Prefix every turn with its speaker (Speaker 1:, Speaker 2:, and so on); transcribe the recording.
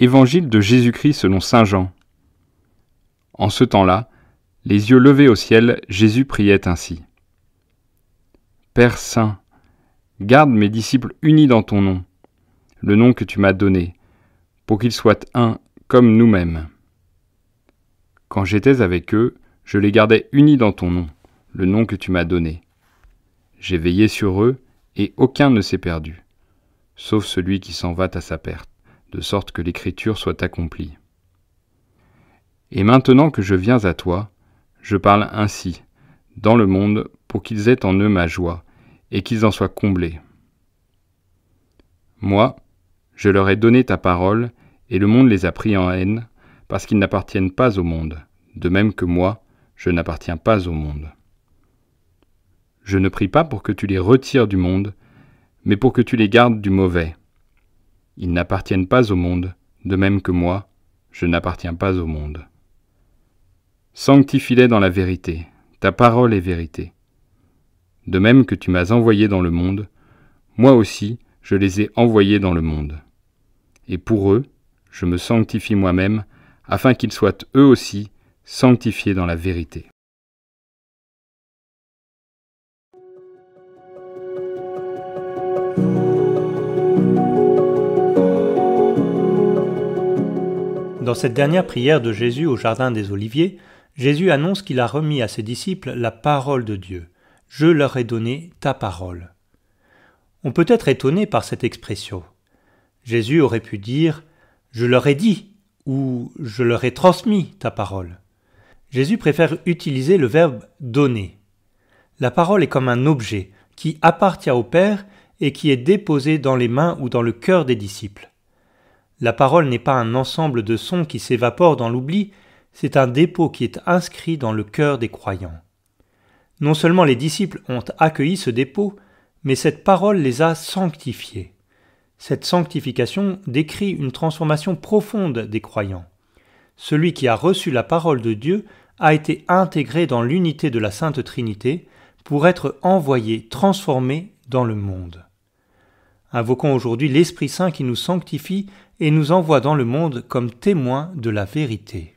Speaker 1: Évangile de Jésus-Christ selon saint Jean. En ce temps-là, les yeux levés au ciel, Jésus priait ainsi. Père saint, garde mes disciples unis dans ton nom, le nom que tu m'as donné, pour qu'ils soient un comme nous-mêmes. Quand j'étais avec eux, je les gardais unis dans ton nom, le nom que tu m'as donné. J'ai veillé sur eux, et aucun ne s'est perdu, sauf celui qui s'en va à sa perte, de sorte que l'Écriture soit accomplie. Et maintenant que je viens à toi, je parle ainsi, dans le monde, pour qu'ils aient en eux ma joie, et qu'ils en soient comblés. Moi, je leur ai donné ta parole, et le monde les a pris en haine, parce qu'ils n'appartiennent pas au monde, de même que moi, je n'appartiens pas au monde. Je ne prie pas pour que tu les retires du monde, mais pour que tu les gardes du mauvais. Ils n'appartiennent pas au monde, de même que moi, je n'appartiens pas au monde. Sanctifie-les dans la vérité, ta parole est vérité. De même que tu m'as envoyé dans le monde, moi aussi je les ai envoyés dans le monde. Et pour eux, je me sanctifie moi-même, afin qu'ils soient eux aussi sanctifiés dans la vérité.
Speaker 2: Dans cette dernière prière de Jésus au Jardin des Oliviers, Jésus annonce qu'il a remis à ses disciples la parole de Dieu. « Je leur ai donné ta parole ». On peut être étonné par cette expression. Jésus aurait pu dire « Je leur ai dit » ou « Je leur ai transmis ta parole ». Jésus préfère utiliser le verbe « donner ». La parole est comme un objet qui appartient au Père et qui est déposé dans les mains ou dans le cœur des disciples. La parole n'est pas un ensemble de sons qui s'évaporent dans l'oubli, c'est un dépôt qui est inscrit dans le cœur des croyants. Non seulement les disciples ont accueilli ce dépôt, mais cette parole les a sanctifiés. Cette sanctification décrit une transformation profonde des croyants. Celui qui a reçu la parole de Dieu a été intégré dans l'unité de la Sainte Trinité pour être envoyé, transformé dans le monde. Invoquons aujourd'hui l'Esprit Saint qui nous sanctifie et nous envoie dans le monde comme témoins de la vérité.